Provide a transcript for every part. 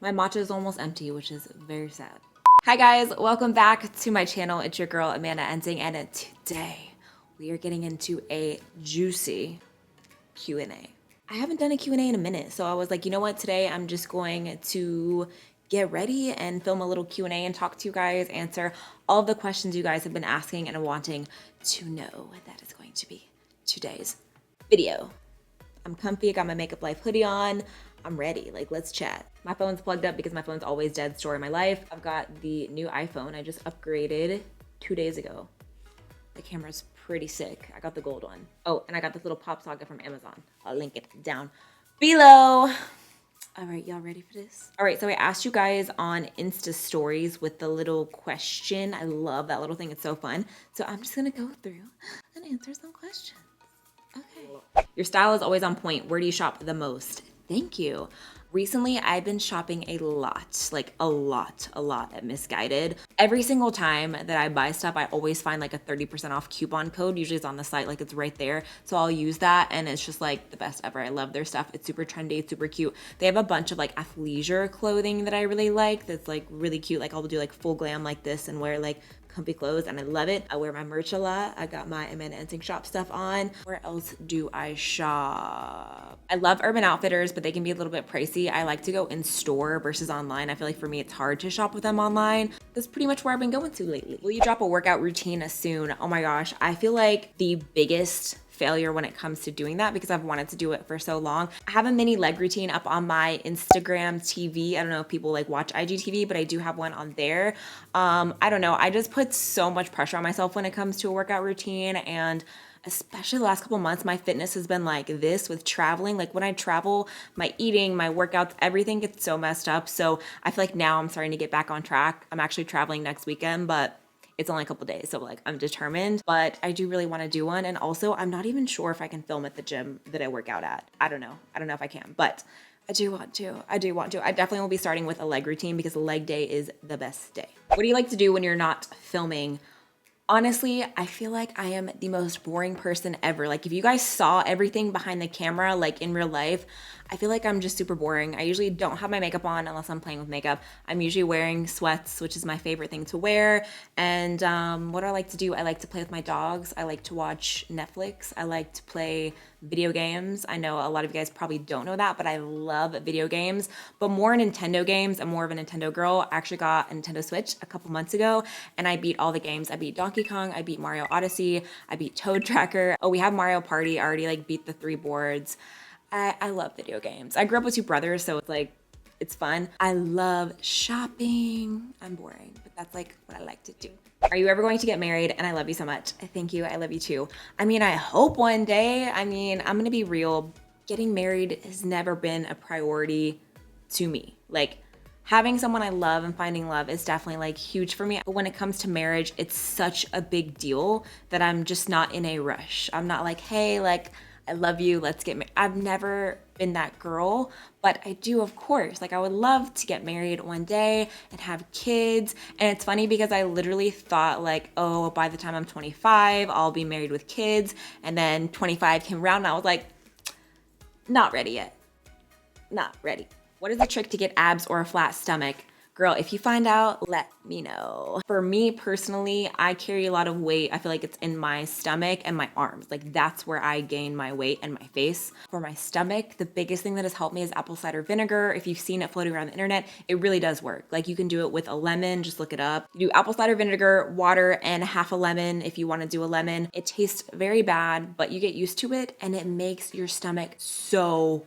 My matcha is almost empty, which is very sad. Hi guys, welcome back to my channel. It's your girl, AmandaEnsing, and today we are getting into a juicy Q&A. I haven't done a Q&A in a minute, so I was like, you know what, today I'm just going to get ready and film a little Q&A and talk to you guys, answer all of the questions you guys have been asking and wanting to know. That is going to be today's video. I'm comfy, I got my Makeup Life hoodie on. I'm ready, like let's chat. My phone's plugged up because my phone's always dead, story of my life. I've got the new iPhone. I just upgraded 2 days ago. The camera's pretty sick. I got the gold one. Oh, and I got this little pop socket from Amazon. I'll link it down below. All right, y'all ready for this? All right, so I asked you guys on Insta stories with the little question. I love that little thing, it's so fun. So I'm just gonna go through and answer some questions. Okay. Your style is always on point. Where do you shop the most? Thank you. Recently, I've been shopping a lot, like a lot at Missguided. Every single time that I buy stuff, I always find like a 30% off coupon code. Usually it's on the site, like it's right there. So I'll use that and it's just like the best ever. I love their stuff. It's super trendy, it's super cute. They have a bunch of like athleisure clothing that I really like that's like really cute. Like I'll do like full glam like this and wear like comfy clothes and I love it. I wear my merch a lot. I got my AmandaEnsing shop stuff on. Where else do I shop? I love Urban Outfitters, but they can be a little bit pricey. I like to go in store versus online. I feel like for me, it's hard to shop with them online. That's pretty much where I've been going to lately. Will you drop a workout routine soon? Oh my gosh. I feel like the biggest failure when it comes to doing that because I've wanted to do it for so long. I have a mini leg routine up on my Instagram TV. I don't know if people like watch IGTV, but I do have one on there. I don't know. I just put so much pressure on myself when it comes to a workout routine, and especially the last couple months, my fitness has been like this with traveling. Like when I travel, my eating, my workouts, everything gets so messed up. So I feel like now I'm starting to get back on track. I'm actually traveling next weekend, but it's only a couple days, so like I'm determined, but I do really want to do one. And also I'm not even sure if I can film at the gym that I work out at. I don't know if I can, but I do want to. I definitely will be starting with a leg routine because leg day is the best day. What do you like to do when you're not filming? Honestly, I feel like I am the most boring person ever. Like if you guys saw everything behind the camera, like in real life, I feel like I'm just super boring. I usually don't have my makeup on unless I'm playing with makeup. I'm usually wearing sweats, which is my favorite thing to wear. And what do I like to do? I like to play with my dogs. I like to watch Netflix. I like to play video games. I know a lot of you guys probably don't know that, but I love video games, but more Nintendo games. I'm more of a Nintendo girl. I actually got a Nintendo Switch a couple months ago and I beat all the games. I beat Donkey Kong, I beat Mario Odyssey, I beat Toad Tracker. Oh, we have Mario Party. I already like beat the 3 boards. I love video games. I grew up with 2 brothers, so it's like, it's fun. I love shopping. I'm boring, but that's like what I like to do. Are you ever going to get married? And I love you so much. Thank you. I love you too. I mean, I hope one day. I mean, I'm going to be real. Getting married has never been a priority to me. Like having someone I love and finding love is definitely like huge for me. But when it comes to marriage, it's such a big deal that I'm just not in a rush. I'm not like, hey, like, I love you, let's get married. I've never been that girl, but I do, of course. Like I would love to get married one day and have kids. And it's funny because I literally thought like, oh, by the time I'm 25, I'll be married with kids. And then 25 came around and I was like, not ready yet. Not ready. What is the trick to get abs or a flat stomach? Girl, if you find out, let me know. For me personally, I carry a lot of weight. I feel like it's in my stomach and my arms. Like that's where I gain my weight and my face. For my stomach, the biggest thing that has helped me is apple cider vinegar. If you've seen it floating around the internet, it really does work. Like you can do it with a lemon, just look it up. You do apple cider vinegar, water, and half a lemon if you want to do a lemon. It tastes very bad, but you get used to it and it makes your stomach so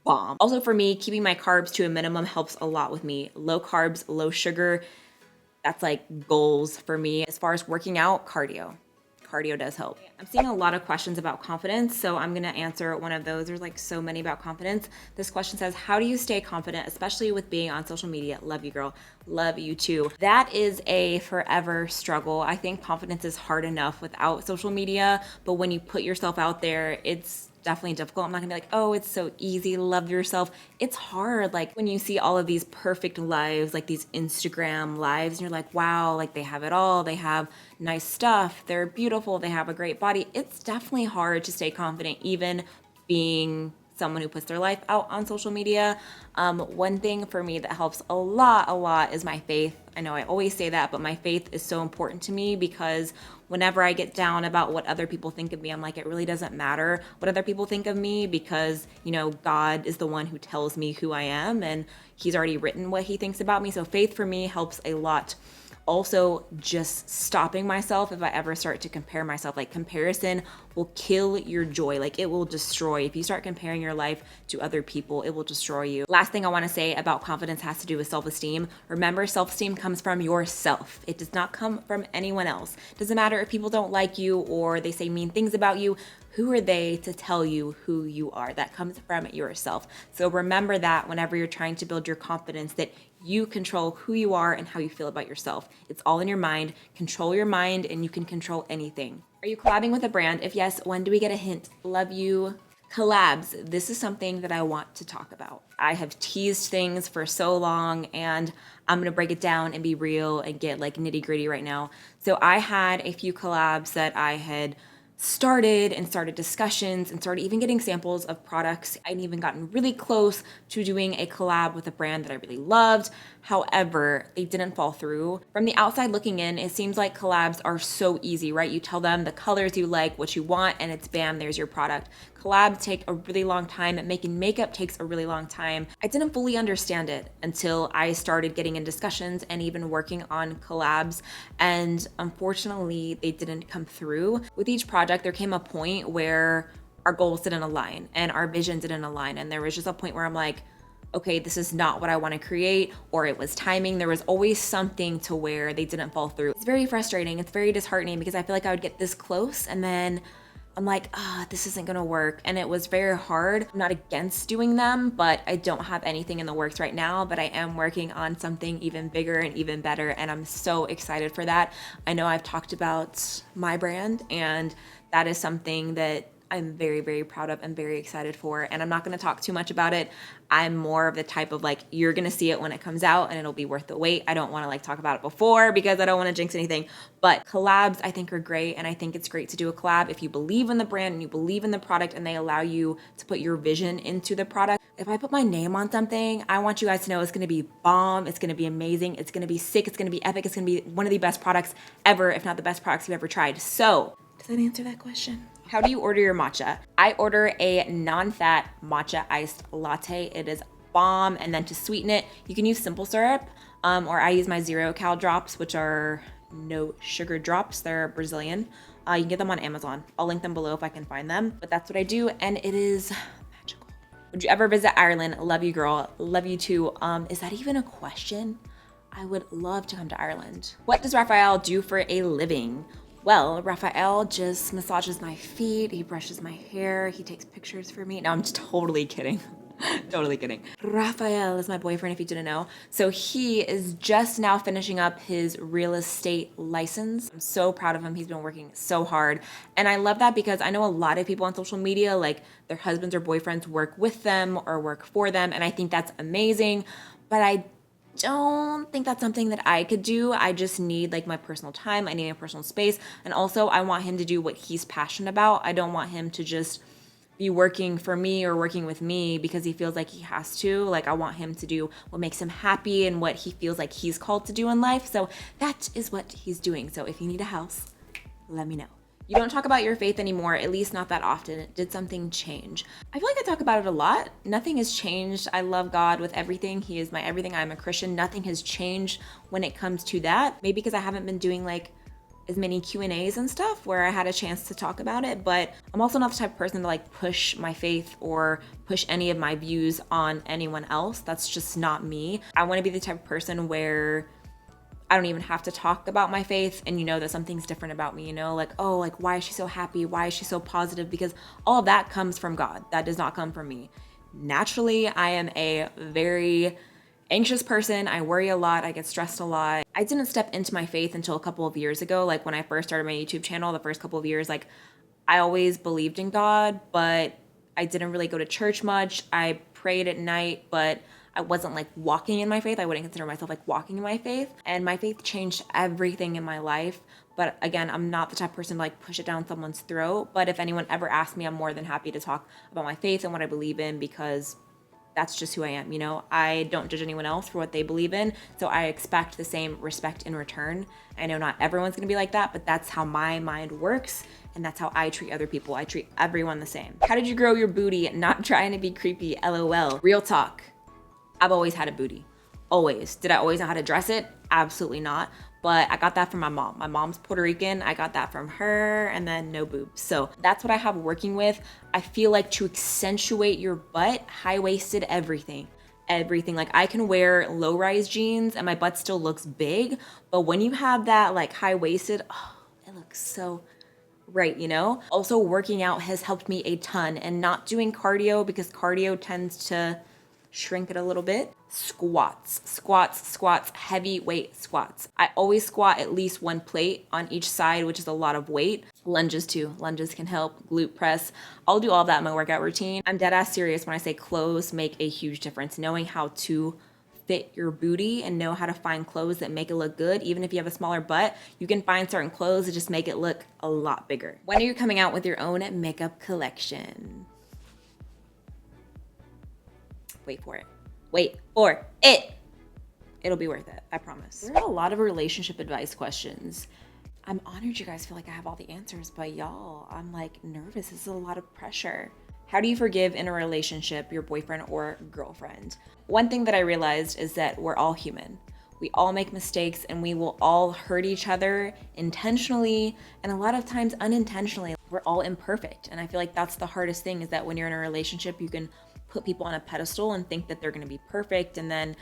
bomb. Also for me, keeping my carbs to a minimum helps a lot with me. Low carbs, low sugar, that's like goals for me. As far as working out, cardio. Cardio does help. I'm seeing a lot of questions about confidence, so I'm gonna answer one of those. There's like so many about confidence. This question says, how do you stay confident, especially with being on social media? Love you, girl. Love you too. That is a forever struggle. I think confidence is hard enough without social media, but when you put yourself out there, it's definitely difficult. I'm not gonna be like, oh, it's so easy, love yourself. It's hard. Like when you see all of these perfect lives, like these Instagram lives, and you're like, wow, like they have it all. They have nice stuff. They're beautiful. They have a great body. It's definitely hard to stay confident, even being someone who puts their life out on social media. One thing for me that helps a lot is my faith. I know I always say that, but my faith is so important to me because whenever I get down about what other people think of me, I'm like, it really doesn't matter what other people think of me because, you know, God is the one who tells me who I am and he's already written what he thinks about me. So faith for me helps a lot. Also, just stopping myself if I ever start to compare myself. Like, comparison will kill your joy. Like, it will destroy. If you start comparing your life to other people, it will destroy you. Last thing I want to say about confidence has to do with self-esteem. Remember, self-esteem comes from yourself. It does not come from anyone else. It doesn't matter if people don't like you or they say mean things about you. Who are they to tell you who you are? That comes from yourself. So remember that whenever you're trying to build your confidence, that you control who you are and how you feel about yourself. It's all in your mind. Control your mind and you can control anything. Are you collabing with a brand? If yes, when do we get a hint? Love you. Collabs. This is something that I want to talk about. I have teased things for so long and I'm going to break it down and be real and get like nitty gritty right now. So I had a few collabs that I had started discussions and started even getting samples of products. I'd even gotten really close to doing a collab with a brand that I really loved. However, they didn't fall through. From the outside looking in, it seems like collabs are so easy, right? You tell them the colors you like, what you want, and it's bam, there's your product. Collabs take a really long time. Making makeup takes a really long time. I didn't fully understand it until I started getting in discussions and even working on collabs. And unfortunately, they didn't come through. With each project, there came a point where our goals didn't align and our vision didn't align. And there was just a point where I'm like, okay, this is not what I want to create, or it was timing. There was always something to where they didn't fall through. It's very frustrating. It's very disheartening because I feel like I would get this close and then I'm like, this isn't gonna work. And it was very hard. I'm not against doing them, but I don't have anything in the works right now, but I am working on something even bigger and even better. And I'm so excited for that. I know I've talked about my brand and that is something that I'm very, very proud of and very excited for. And I'm not going to talk too much about it. I'm more of the type of like, you're going to see it when it comes out and it'll be worth the wait. I don't want to like talk about it before because I don't want to jinx anything. But collabs I think are great. And I think it's great to do a collab if you believe in the brand and you believe in the product and they allow you to put your vision into the product. If I put my name on something, I want you guys to know it's going to be bomb. It's going to be amazing. It's going to be sick. It's going to be epic. It's going to be one of the best products ever, if not the best products you've ever tried. So does that answer that question? How do you order your matcha? I order a non-fat matcha iced latte. It is bomb. And then to sweeten it, you can use simple syrup, or I use my 0-cal drops, which are no sugar drops. They're Brazilian. You can get them on Amazon. I'll link them below if I can find them. But that's what I do, and it is magical. Would you ever visit Ireland? Love you, girl. Love you too. Is that even a question? I would love to come to Ireland. What does Raphael do for a living? Well, Raphael just massages my feet, he brushes my hair, he takes pictures for me. No, I'm just totally kidding. Totally kidding. Raphael is my boyfriend, if you didn't know. So he is just now finishing up his real estate license. I'm so proud of him. He's been working so hard. And I love that because I know a lot of people on social media, like their husbands or boyfriends work with them or work for them. And I think that's amazing. But I don't think that's something that I could do. I just need like my personal time. I need a personal space. And also I want him to do what he's passionate about. I don't want him to just be working for me or working with me because he feels like he has to. Like I want him to do what makes him happy and what he feels like he's called to do in life. So that is what he's doing. So if you need a house, let me know. You don't talk about your faith anymore, at least not that often. Did something change? I feel like I talk about it a lot. Nothing has changed. I love God with everything. He is my everything. I'm a Christian. Nothing has changed when it comes to that. Maybe because I haven't been doing like as many Q&As and stuff where I had a chance to talk about it, but I'm also not the type of person to like push my faith or push any of my views on anyone else. That's just not me. I want to be the type of person where I don't even have to talk about my faith and you know that something's different about me, you know, like, oh, like why is she so happy? Why is she so positive? Because all of that comes from God. That does not come from me. Naturally, I am a very anxious person. I worry a lot. I get stressed a lot. I didn't step into my faith until a couple of years ago. Like when I first started my YouTube channel, the first couple of years, like I always believed in God, but I didn't really go to church much. I prayed at night, but I wasn't like walking in my faith. I wouldn't consider myself like walking in my faith. And my faith changed everything in my life But again, I'm not the type of person to like push it down someone's throat. But if anyone ever asks me, I'm more than happy to talk about my faith and what I believe in, because that's just who I am, you know? I don't judge anyone else for what they believe in, so I expect the same respect in return. I know not everyone's gonna be like that, but that's how my mind works, and that's how I treat other people. I treat everyone the same. How did you grow your booty? Not trying to be creepy, LOL. Real talk, I've always had a booty, always. Did I always know how to dress it? Absolutely not. But I got that from my mom. My mom's Puerto Rican. I got that from her, and then no boobs. So that's what I have working with. I feel like to accentuate your butt, high-waisted everything. Everything. Like I can wear low-rise jeans and my butt still looks big, but when you have that like high-waisted, oh, it looks so right, you know? Also, working out has helped me a ton, and not doing cardio because cardio tends to shrink it a little bit. Squats, heavyweight squats. I always squat at least 1 plate on each side, which is a lot of weight. Lunges too. Lunges can help. Glute press. I'll do all of that in my workout routine. I'm dead ass serious when I say clothes make a huge difference. Knowing how to fit your booty and know how to find clothes that make it look good. Even if you have a smaller butt, you can find certain clothes that just make it look a lot bigger. When are you coming out with your own makeup collection? Wait for it. Wait for it. It'll be worth it, I promise. There are a lot of relationship advice questions. I'm honored you guys feel like I have all the answers, but y'all, I'm like nervous. This is a lot of pressure. How do you forgive in a relationship your boyfriend or girlfriend? One thing that I realized is that we're all human. We all make mistakes and we will all hurt each other intentionally and a lot of times unintentionally. We're all imperfect. And I feel like that's the hardest thing, is that when you're in a relationship, you can put people on a pedestal and think that they're going to be perfect, and then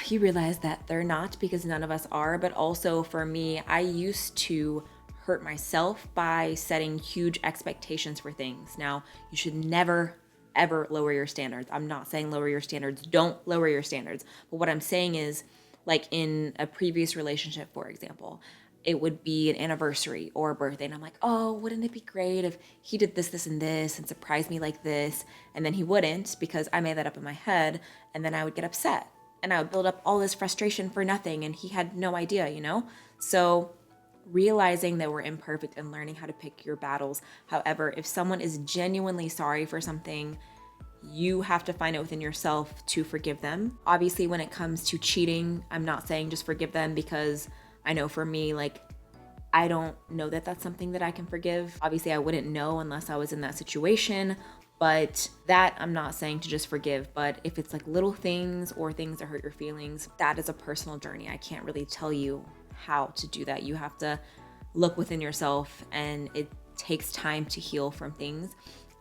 you realize that they're not, because none of us are. But also for me, I used to hurt myself by setting huge expectations for things. Now, you should never ever lower your standards. I'm not saying lower your standards. Don't lower your standards. But what I'm saying is, like in a previous relationship, for example, it would be an anniversary or a birthday, and I'm like, oh, wouldn't it be great if he did this, this, and this, and surprised me like this? And then he wouldn't, because I made that up in my head, and then I would get upset, and I would build up all this frustration for nothing, and he had no idea, you know? So realizing that we're imperfect and learning how to pick your battles. However, if someone is genuinely sorry for something, you have to find it within yourself to forgive them. Obviously, when it comes to cheating, I'm not saying just forgive them, because I know for me, like, I don't know that that's something that I can forgive. Obviously, I wouldn't know unless I was in that situation, but that I'm not saying to just forgive. But if it's like little things or things that hurt your feelings, that is a personal journey. I can't really tell you how to do that. You have to look within yourself, and it takes time to heal from things.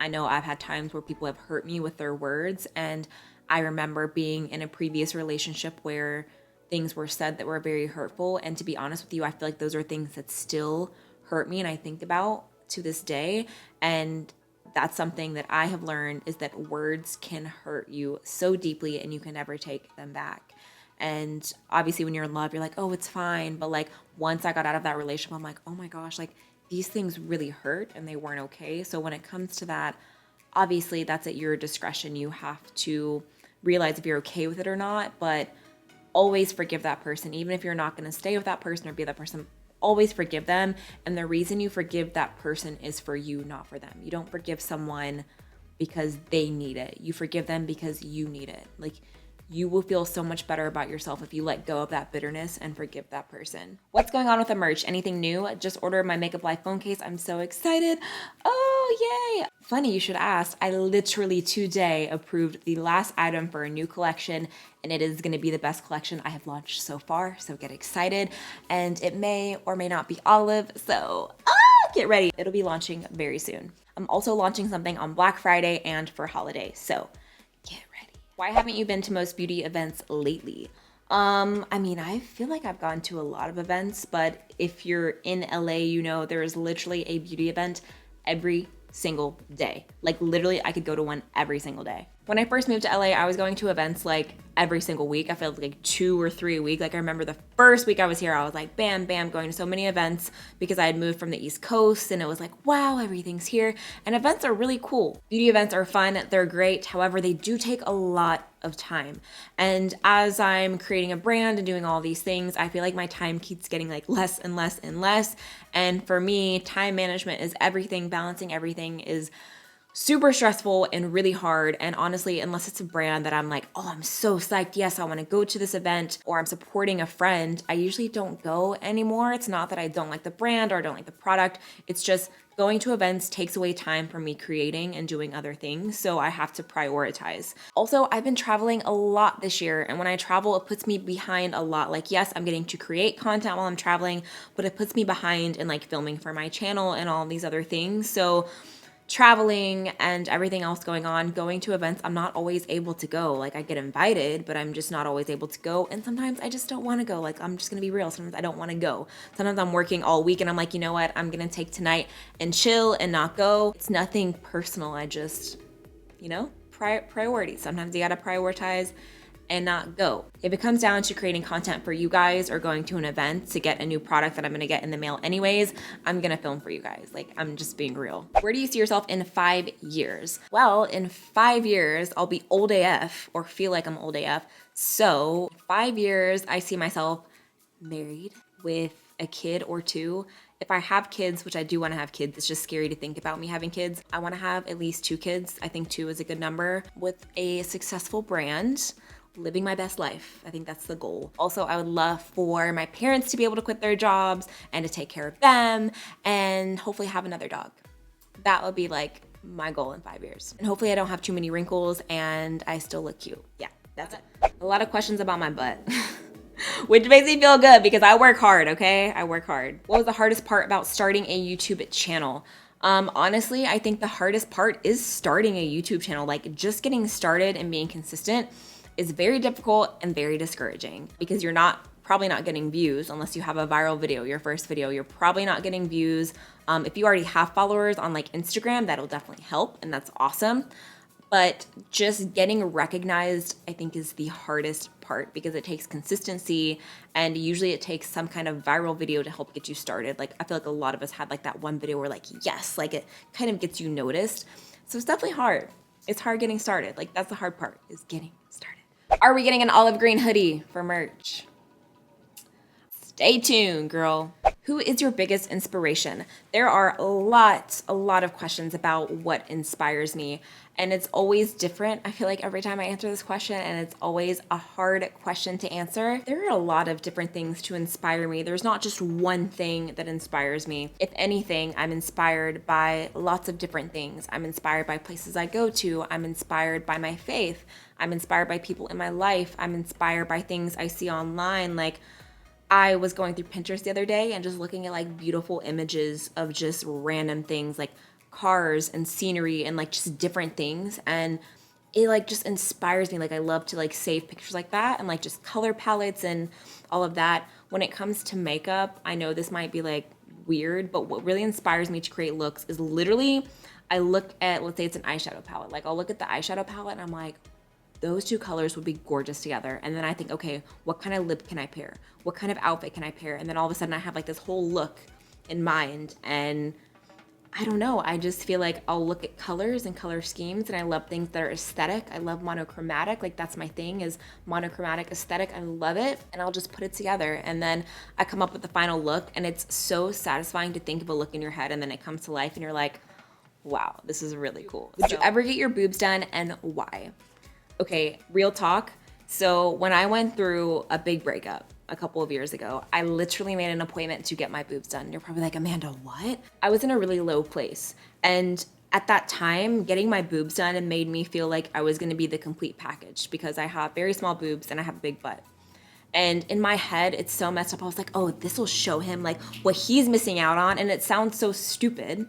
I know I've had times where people have hurt me with their words, and I remember being in a previous relationship where things were said that were very hurtful. And to be honest with you, I feel like those are things that still hurt me and I think about to this day. And that's something that I have learned, is that words can hurt you so deeply and you can never take them back. And obviously when you're in love, you're like, oh, it's fine. But like once I got out of that relationship, I'm like, oh my gosh, like these things really hurt and they weren't okay. So when it comes to that, obviously that's at your discretion. You have to realize if you're okay with it or not, but always forgive that person. Even if you're not going to stay with that person or be that person, always forgive them. And the reason you forgive that person is for you, not for them. You don't forgive someone because they need it. You forgive them because you need it. Like, you will feel so much better about yourself if you let go of that bitterness and forgive that person. What's going on with the merch? Anything new? Just ordered my Makeup Life phone case. I'm so excited. Oh, yay. Funny you should ask. I literally today approved the last item for a new collection, and it is going to be the best collection I have launched so far. So get excited. And it may or may not be olive. So get ready. It'll be launching very soon. I'm also launching something on Black Friday and for holiday. So get ready. Why haven't you been to most beauty events lately? I mean, I feel like I've gone to a lot of events, but if you're in LA, you know there is literally a beauty event every single day. Like literally I could go to one every single day. When I first moved to LA, I was going to events like every single week. I feel like 2 or 3 a week. Like I remember the first week I was here, I was like, bam, bam, going to so many events because I had moved from the East Coast and it was like, wow, everything's here. And events are really cool. Beauty events are fun. They're great. However, they do take a lot of time. And as I'm creating a brand and doing all these things, I feel like my time keeps getting like less and less and less. And for me, time management is everything. Balancing everything is super stressful and really hard. And honestly, unless it's a brand that I'm like, oh, I'm so psyched, yes, I want to go to this event, or I'm supporting a friend, I usually don't go anymore. It's not that I don't like the brand or I don't like the product. It's just going to events takes away time from me creating and doing other things. So I have to prioritize. Also, I've been traveling a lot this year. And when I travel, it puts me behind a lot. Like, yes, I'm getting to create content while I'm traveling, but it puts me behind in like filming for my channel and all these other things. So traveling and everything else going on, going to events, I'm not always able to go. Like I get invited, but I'm just not always able to go. And sometimes I just don't want to go. Like I'm just going to be real. Sometimes I don't want to go. Sometimes I'm working all week and I'm like, you know what? I'm going to take tonight and chill and not go. It's nothing personal. I just, priorities. Sometimes you got to prioritize and not go. If it comes down to creating content for you guys or going to an event to get a new product that I'm gonna get in the mail anyways, I'm gonna film for you guys. Like, I'm just being real. Where do you see yourself in 5 years? Well, in 5 years, I'll be old AF or feel like I'm old AF. So 5 years, I see myself married with a kid or 2. If I have kids, which I do want to have kids, it's just scary to think about me having kids. I want to have at least 2 kids. I think 2 is a good number with a successful brand. Living my best life. I think that's the goal. Also, I would love for my parents to be able to quit their jobs and to take care of them and hopefully have another dog. That would be like my goal in 5 years. And hopefully I don't have too many wrinkles and I still look cute. Yeah, that's it. A lot of questions about my butt, which makes me feel good because I work hard, okay? I work hard. What was the hardest part about starting a YouTube channel? Honestly, I think the hardest part is starting a YouTube channel. Like just getting started and being consistent is very difficult and very discouraging because you're probably not getting views unless you have a viral video, your first video. You're probably not getting views. If you already have followers on like Instagram, that'll definitely help and that's awesome. But just getting recognized, I think, is the hardest part because it takes consistency and usually it takes some kind of viral video to help get you started. Like I feel like a lot of us had like that one video where like, yes, like it kind of gets you noticed. So it's definitely hard. It's hard getting started. Like that's the hard part is getting started. Are we getting an olive green hoodie for merch? Stay tuned, girl. Who is your biggest inspiration? There are a lot of questions about what inspires me, and it's always different. I feel like every time I answer this question, and it's always a hard question to answer. There are a lot of different things to inspire me. There's not just one thing that inspires me. If anything, I'm inspired by lots of different things. I'm inspired by places I go to. I'm inspired by my faith. I'm inspired by people in my life. I'm inspired by things I see online. Like I was going through Pinterest the other day and just looking at like beautiful images of just random things like cars and scenery and like just different things. And it like just inspires me. Like I love to like save pictures like that and like just color palettes and all of that. When it comes to makeup, I know this might be like weird, but what really inspires me to create looks is literally I look at, let's say it's an eyeshadow palette. Like I'll look at the eyeshadow palette and I'm like, those 2 colors would be gorgeous together. And then I think, okay, what kind of lip can I pair? What kind of outfit can I pair? And then all of a sudden I have like this whole look in mind. And I don't know, I just feel like I'll look at colors and color schemes and I love things that are aesthetic. I love monochromatic, like that's my thing is monochromatic aesthetic. I love it and I'll just put it together. And then I come up with the final look and it's so satisfying to think of a look in your head and then it comes to life and you're like, wow, this is really cool. Would you ever get your boobs done and why? Okay, real talk. So when I went through a big breakup a couple of years ago, I literally made an appointment to get my boobs done. You're probably like, Amanda, what? I was in a really low place. And at that time, getting my boobs done and made me feel like I was gonna be the complete package because I have very small boobs and I have a big butt. And in my head, it's so messed up. I was like, oh, this will show him like what he's missing out on. And it sounds so stupid,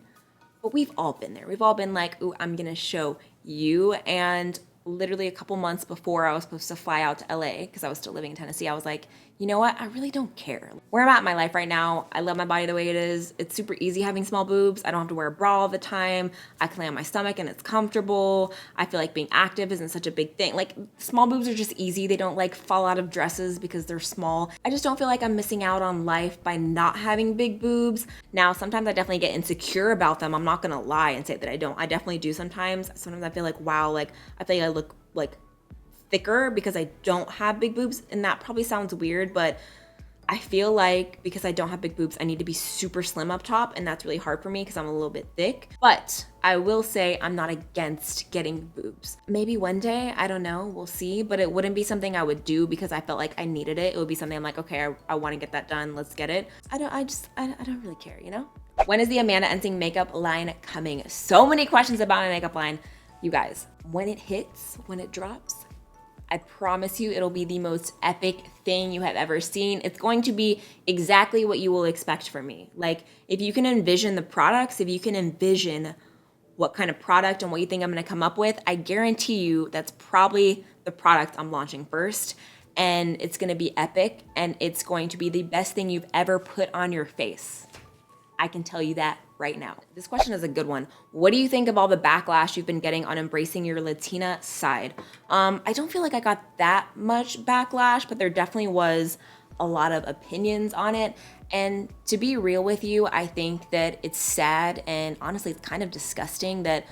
but we've all been there. We've all been like, ooh, I'm gonna show you. And literally a couple months before I was supposed to fly out to LA because I was still living in Tennessee. I was like, you know what? I really don't care. Where I'm at in my life right now, I love my body the way it is. It's super easy having small boobs. I don't have to wear a bra all the time. I can lay on my stomach and it's comfortable. I feel like being active isn't such a big thing. Like small boobs are just easy. They don't like fall out of dresses because they're small. I just don't feel like I'm missing out on life by not having big boobs. Now, sometimes I definitely get insecure about them. I'm not gonna lie and say that I don't. I definitely do sometimes. Sometimes I feel like, wow, like I feel like I look like thicker because I don't have big boobs, and that probably sounds weird, but I feel like because I don't have big boobs, I need to be super slim up top, and that's really hard for me because I'm a little bit thick. But I will say I'm not against getting boobs. Maybe one day, I don't know, we'll see, but it wouldn't be something I would do because I felt like I needed it. It would be something I'm like, okay, I want to get that done, let's get it. I don't really care, you know? When is the AmandaEnsing makeup line coming? So many questions about my makeup line. You guys, when it hits, when it drops, I promise you it'll be the most epic thing you have ever seen. It's going to be exactly what you will expect from me. Like if you can envision the products, if you can envision what kind of product and what you think I'm gonna come up with, I guarantee you that's probably the product I'm launching first. And it's gonna be epic and it's going to be the best thing you've ever put on your face. I can tell you that right now. This question is a good one. What do you think of all the backlash you've been getting on embracing your Latina side? I don't feel like I got that much backlash, but there definitely was a lot of opinions on it. And to be real with you, I think that it's sad and honestly, it's kind of disgusting that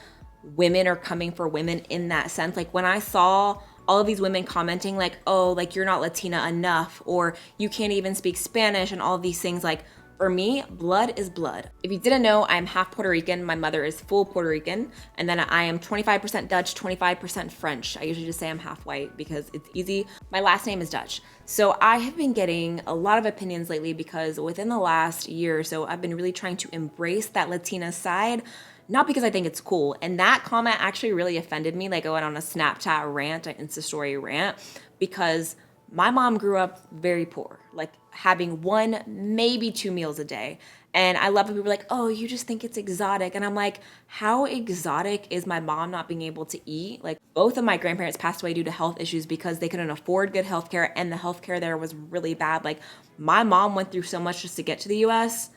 women are coming for women in that sense. Like when I saw all of these women commenting like, oh, like you're not Latina enough, or you can't even speak Spanish and all of these things, like for me, blood is blood. If you didn't know, I'm half Puerto Rican. My mother is full Puerto Rican. And then I am 25% Dutch, 25% French. I usually just say I'm half white because it's easy. My last name is Dutch. So I have been getting a lot of opinions lately because within the last year or so, I've been really trying to embrace that Latina side, not because I think it's cool. And that comment actually really offended me. Like I went on a Snapchat rant, an Insta story rant, because my mom grew up very poor, like having one, maybe 2 meals a day. And I love when people are like, oh, you just think it's exotic. And I'm like, how exotic is my mom not being able to eat? Like both of my grandparents passed away due to health issues because they couldn't afford good healthcare and the healthcare there was really bad. Like my mom went through so much just to get to the US.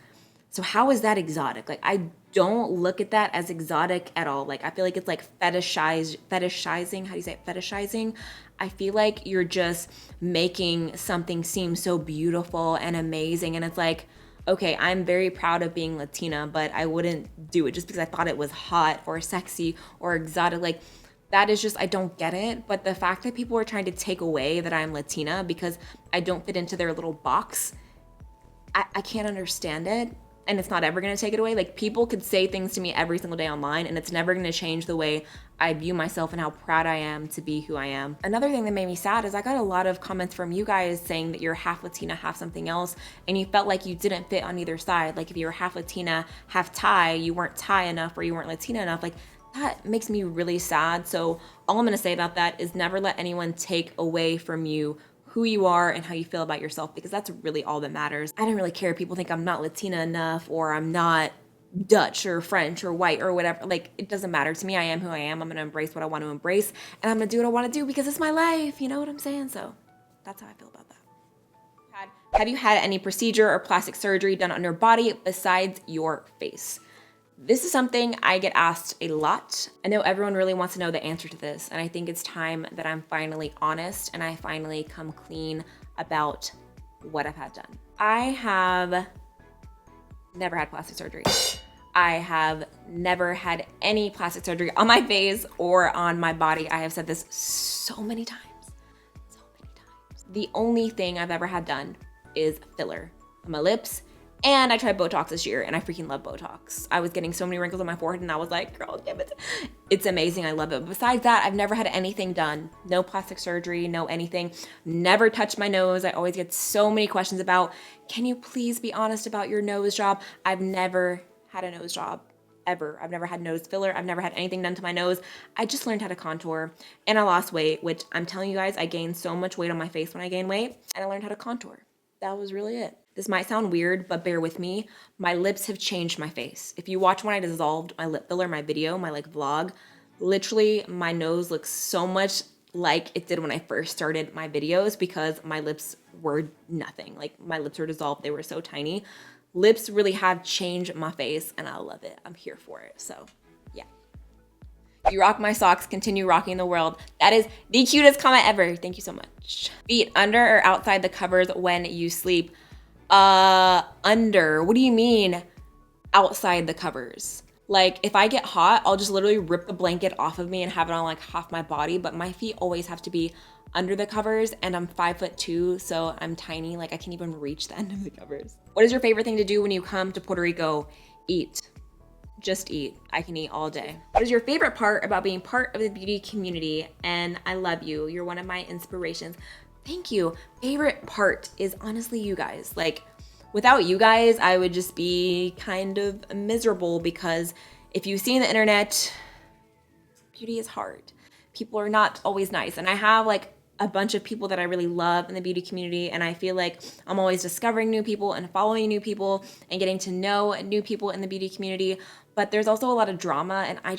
So how is that exotic? Like I don't look at that as exotic at all. Like I feel like it's like fetishizing. How do you say it? Fetishizing. I feel like you're just making something seem so beautiful and amazing. And it's like, okay, I'm very proud of being Latina, but I wouldn't do it just because I thought it was hot or sexy or exotic. Like that is just, I don't get it. But the fact that people are trying to take away that I'm Latina because I don't fit into their little box, I can't understand it. And it's not ever gonna take it away. Like people could say things to me every single day online and it's never gonna change the way I view myself and how proud I am to be who I am. Another thing that made me sad is I got a lot of comments from you guys saying that you're half Latina, half something else, and you felt like you didn't fit on either side. Like if you were half Latina, half Thai, you weren't Thai enough or you weren't Latina enough. Like that makes me really sad. So all I'm gonna say about that is never let anyone take away from you who you are and how you feel about yourself, because that's really all that matters. I don't really care if people think I'm not Latina enough or I'm not Dutch or French or white or whatever. Like it doesn't matter to me. I am who I am. I'm gonna embrace what I want to embrace and I'm gonna do what I want to do because it's my life. You know what I'm saying? So that's how I feel about that. Have you had any procedure or plastic surgery done on your body besides your face? This is something I get asked a lot. I know everyone really wants to know the answer to this, and I think it's time that I'm finally honest and I finally come clean about what I've had done. I have never had plastic surgery. I have never had any plastic surgery on my face or on my body. I have said this so many times. The only thing I've ever had done is filler on my lips. And I tried Botox this year and I freaking love Botox. I was getting so many wrinkles on my forehead and I was like, girl, damn it. It's amazing, I love it. But besides that, I've never had anything done. No plastic surgery, no anything. Never touched my nose. I always get so many questions about, can you please be honest about your nose job? I've never had a nose job, ever. I've never had nose filler. I've never had anything done to my nose. I just learned how to contour and I lost weight, which I'm telling you guys, I gained so much weight on my face when I gained weight and I learned how to contour. That was really it. This might sound weird, but bear with me. My lips have changed my face. If you watch when I dissolved my lip filler, my video, my like vlog, Literally, my nose looks so much like it did when I first started my videos because my lips were nothing. Like my lips were dissolved. They were so tiny. Lips really have changed my face and I love it. I'm here for it. So yeah. You rock my socks, continue rocking the world. That is the cutest comment ever. Thank you so much. Feet under or outside the covers when you sleep? Under. What do you mean outside the covers? Like if I get hot, I'll just literally rip the blanket off of me and have it on like half my body, but my feet always have to be under the covers and I'm 5'2", so I'm tiny. Like I can't even reach the end of the covers. What is your favorite thing to do when you come to Puerto Rico? Eat. Just eat. I can eat all day. What is your favorite part about being part of the beauty community? And I love you. You're one of my inspirations. Thank you. Favorite part is honestly you guys. Like without you guys, I would just be kind of miserable because if you see in the internet, beauty is hard. People are not always nice. And I have like a bunch of people that I really love in the beauty community. And I feel like I'm always discovering new people and following new people and getting to know new people in the beauty community. But there's also a lot of drama and I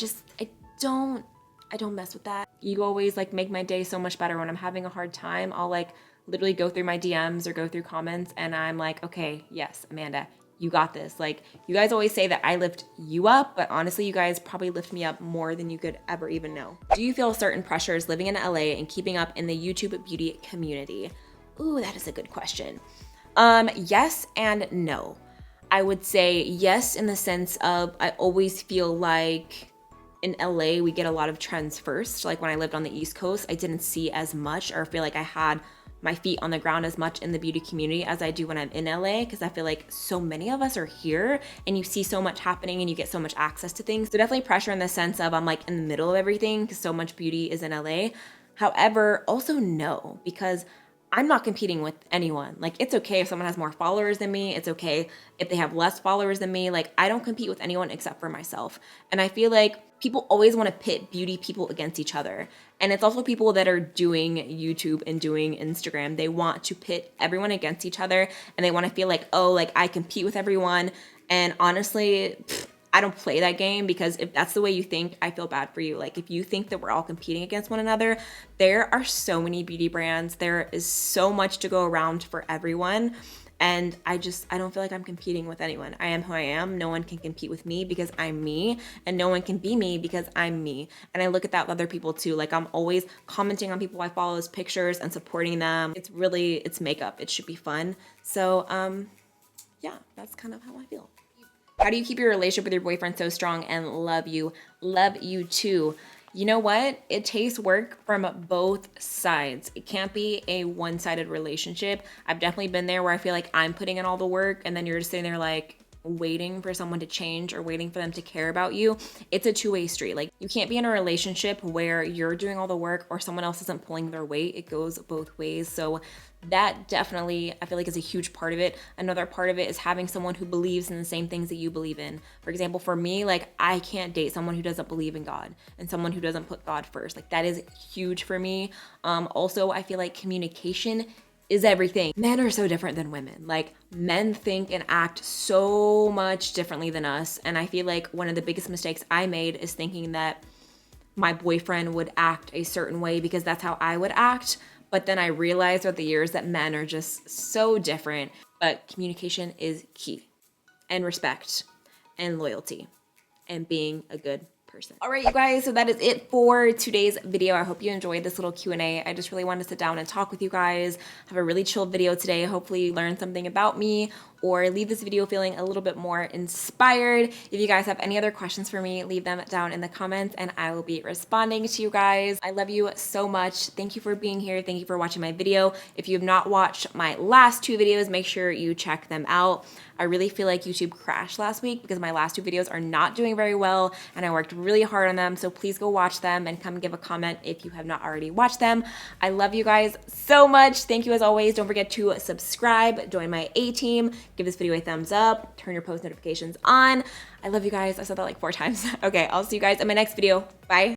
don't mess with that. You always like make my day so much better. When I'm having a hard time, I'll like literally go through my DMs or go through comments and I'm like, okay, yes, Amanda, you got this. Like you guys always say that I lift you up, but honestly, you guys probably lift me up more than you could ever even know. Do you feel certain pressures living in LA and keeping up in the YouTube beauty community? Ooh, that is a good question. Yes and no. I would say yes in the sense of I always feel like in LA, we get a lot of trends first. Like when I lived on the East Coast, I didn't see as much or feel like I had my feet on the ground as much in the beauty community as I do when I'm in LA, because I feel like so many of us are here and you see so much happening and you get so much access to things. So definitely pressure in the sense of I'm like in the middle of everything because so much beauty is in LA. However, also no, because I'm not competing with anyone. Like it's okay if someone has more followers than me. It's okay if they have less followers than me. Like I don't compete with anyone except for myself. And I feel like people always want to pit beauty people against each other. And it's also people that are doing YouTube and doing Instagram. They want to pit everyone against each other and they want to feel like, oh, like I compete with everyone. And honestly, I don't play that game because if that's the way you think, I feel bad for you. Like if you think that we're all competing against one another, there are so many beauty brands. There is so much to go around for everyone. And I don't feel like I'm competing with anyone. I am who I am. No one can compete with me because I'm me, and no one can be me because I'm me. And I look at that with other people too. Like I'm always commenting on people I follow's pictures and supporting them. It's makeup. It should be fun. So yeah, that's kind of how I feel. How do you keep your relationship with your boyfriend so strong and love you? Love you too. You know what? It takes work from both sides. It can't be a one-sided relationship. I've definitely been there where I feel like I'm putting in all the work and then you're just sitting there like waiting for someone to change or waiting for them to care about you. It's a two-way street. Like you can't be in a relationship where you're doing all the work or someone else isn't pulling their weight. It goes both ways. So that definitely, I feel like, is a huge part of it. Another part of it is having someone who believes in the same things that you believe in. For example, for me, like I can't date someone who doesn't believe in God and someone who doesn't put God first. Like that is huge for me. Also, I feel like communication is everything. Men are so different than women. Like men think and act so much differently than us. And I feel like one of the biggest mistakes I made is thinking that my boyfriend would act a certain way because that's how I would act. But then I realized throughout the years that men are just so different. But communication is key, and respect and loyalty and being a good person. All right, you guys, so that is it for today's video. I hope you enjoyed this little Q&A. I just really wanted to sit down and talk with you guys, have a really chill video today. Hopefully you learned something about me or leave this video feeling a little bit more inspired. If you guys have any other questions for me, leave them down in the comments and I will be responding to you guys. I love you so much. Thank you for being here. Thank you for watching my video. If you have not watched my last two videos, make sure you check them out. I really feel like YouTube crashed last week because my last two videos are not doing very well and I worked really hard on them. So please go watch them and come give a comment if you have not already watched them. I love you guys so much. Thank you as always. Don't forget to subscribe, join my A-team, give this video a thumbs up, turn your post notifications on. I love you guys. I said that like 4 times. Okay, I'll see you guys in my next video. Bye.